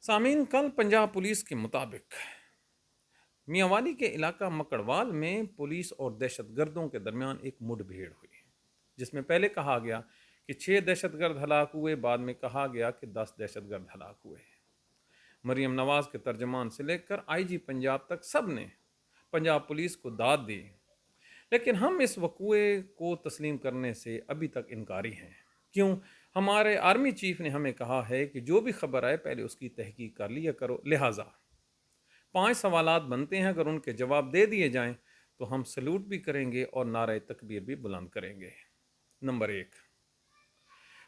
सामीन, कल पंजाब पुलिस के मुताबिक मियांवाली के इलाका मकड़वाल में पुलिस और दहशतगर्दों के दरमियान एक मुठभेड़ हुई, जिसमें पहले कहा गया कि 6 दहशतगर्द हलाक हुए, बाद में कहा गया कि 10 दहशतगर्द हलाक हुए। मरीम नवाज के तर्जमान से लेकर आईजी पंजाब तक सब ने पंजाब पुलिस को दाद दी, लेकिन हम इस वकूए को तस्लीम करने से अभी तक इनकारी हैं। क्यों? हमारे आर्मी चीफ ने हमें कहा है कि जो भी खबर आए पहले उसकी तहकीक कर लिया करो। लिहाजा 5 सवालात बनते हैं, अगर उनके जवाब दे दिए जाएं तो हम सल्यूट भी करेंगे और नारे तकबीर भी बुलंद करेंगे। नंबर 1,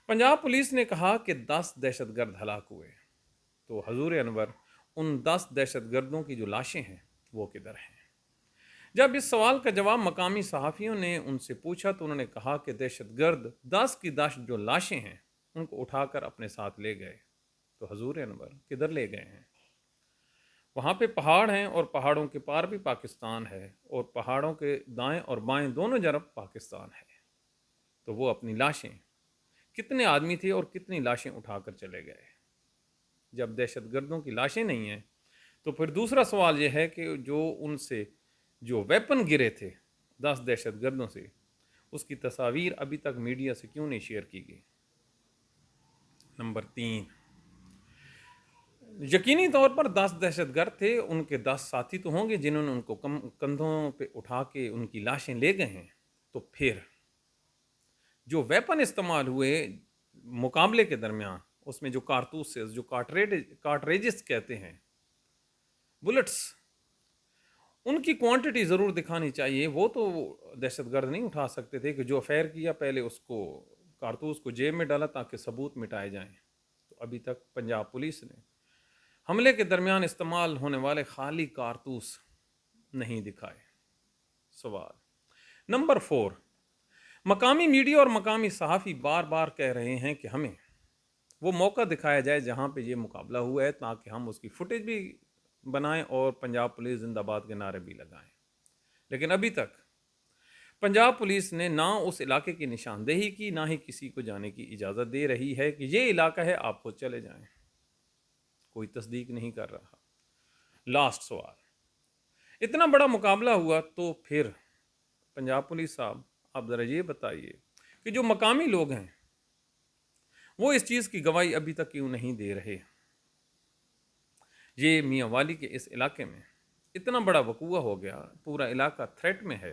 पंजाब पुलिस ने कहा कि 10 दहशतगर्द हलाक हुए, तो हजूर अनवर उन 10 दहशतगर्दों की जो लाशें हैं वो किधर हैं? जब इस सवाल का जवाब मकामी सहाफ़ियों ने उनसे पूछा तो उन्होंने कहा कि दहशतगर्द 10 की 10 जो लाशें हैं उनको उठाकर अपने साथ ले गए। तो हजूर अनवर किधर ले गए हैं? वहाँ पे पहाड़ हैं और पहाड़ों के पार भी पाकिस्तान है और पहाड़ों के दाएं और बाएं दोनों तरफ पाकिस्तान है। तो वो अपनी लाशें, कितने आदमी थे और कितनी लाशें उठाकर चले गए? जब दहशतगर्दों की लाशें नहीं हैं तो फिर दूसरा सवाल यह है कि जो उनसे जो वेपन गिरे थे 10 दहशतगर्दों से, उसकी तस्वीर अभी तक मीडिया से क्यों नहीं शेयर की गई? नंबर 3, यकीनी तौर पर 10 दहशतगर्द थे, उनके 10 साथी तो होंगे जिन्होंने उनको कंधों पे उठा के उनकी लाशें ले गए हैं। तो फिर जो वेपन इस्तेमाल हुए मुकाबले के दरमियान, उसमें जो कारतूस, जो कार्टरेजेस कहते हैं, बुलेट्स, उनकी क्वांटिटी ज़रूर दिखानी चाहिए। वो तो दहशतगर्द नहीं उठा सकते थे कि जो अफेयर किया पहले उसको कारतूस को जेब में डाला ताकि सबूत मिटाए जाएं। तो अभी तक पंजाब पुलिस ने हमले के दरमियान इस्तेमाल होने वाले खाली कारतूस नहीं दिखाए। सवाल नंबर 4, मकामी मीडिया और मकामी सहाफ़ी बार बार कह रहे हैं कि हमें वो मौका दिखाया जाए जहां पे ये मुकाबला हुआ है, ताकि हम उसकी फुटेज भी बनाएं और पंजाब पुलिस जिंदाबाद के नारे भी लगाएं। लेकिन अभी तक पंजाब पुलिस ने ना उस इलाके की निशानदेही की, ना ही किसी को जाने की इजाज़त दे रही है कि ये इलाका है, आप खुद चले जाएं। कोई तस्दीक नहीं कर रहा। लास्ट सवाल, इतना बड़ा मुकाबला हुआ तो फिर पंजाब पुलिस साहब, आप ज़रा ये बताइए कि जो मकामी लोग हैं वो इस चीज़ की गवाही अभी तक क्यों नहीं दे रहे? ये मियांवाली के इस इलाके में इतना बड़ा वकूआ हो गया, पूरा इलाका थ्रेट में है,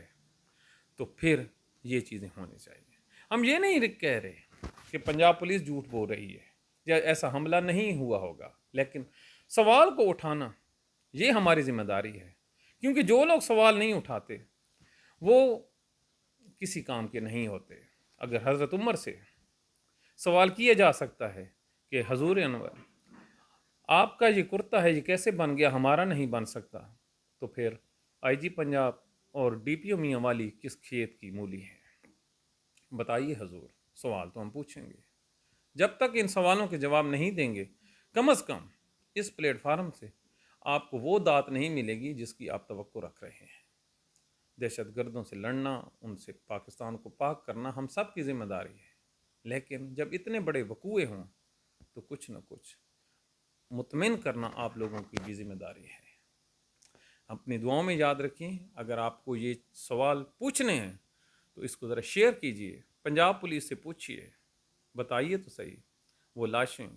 तो फिर ये चीज़ें होनी चाहिए। हम ये नहीं कह रहे कि पंजाब पुलिस झूठ बोल रही है या ऐसा हमला नहीं हुआ होगा, लेकिन सवाल को उठाना ये हमारी जिम्मेदारी है, क्योंकि जो लोग सवाल नहीं उठाते वो किसी काम के नहीं होते। अगर हज़रत उमर से सवाल किया जा सकता है कि हजूर अनवर आपका ये कुर्ता है ये कैसे बन गया, हमारा नहीं बन सकता, तो फिर आईजी पंजाब और डीपीओ मियांवाली किस खेत की मूली है? बताइए हजूर। सवाल तो हम पूछेंगे, जब तक इन सवालों के जवाब नहीं देंगे, कम से कम इस प्लेटफार्म से आपको वो दात नहीं मिलेगी जिसकी आप तवक्को रख रहे हैं। दहशतगर्दों से लड़ना, उनसे पाकिस्तान को पाक करना हम सब की जिम्मेदारी है, लेकिन जब इतने बड़े वकूए हों तो कुछ न कुछ मुतमिन करना आप लोगों की भी जिम्मेदारी है। अपनी दुआओं में याद रखें। अगर आपको ये सवाल पूछने हैं तो इसको ज़रा शेयर कीजिए, पंजाब पुलिस से पूछिए, बताइए तो सही वो लाशें,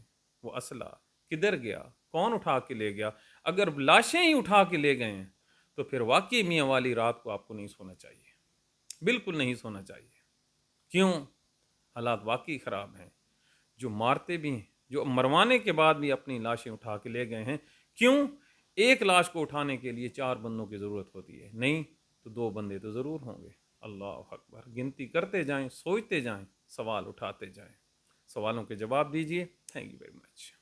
वो असला किधर गया, कौन उठा के ले गया? अगर लाशें ही उठा के ले गए हैं तो फिर वाकई मियांवाली रात को आपको नहीं सोना चाहिए, बिल्कुल नहीं सोना चाहिए। क्यों? हालात वाकई ख़राब हैं। जो मारते भी हैं, जो मरवाने के बाद भी अपनी लाशें उठा के ले गए हैं। क्यों? एक लाश को उठाने के लिए 4 बंदों की ज़रूरत होती है, नहीं तो 2 बंदे तो ज़रूर होंगे। अल्लाह अकबर। गिनती करते जाएं, सोचते जाएं, सवाल उठाते जाएं, सवालों के जवाब दीजिए। Thank you very much.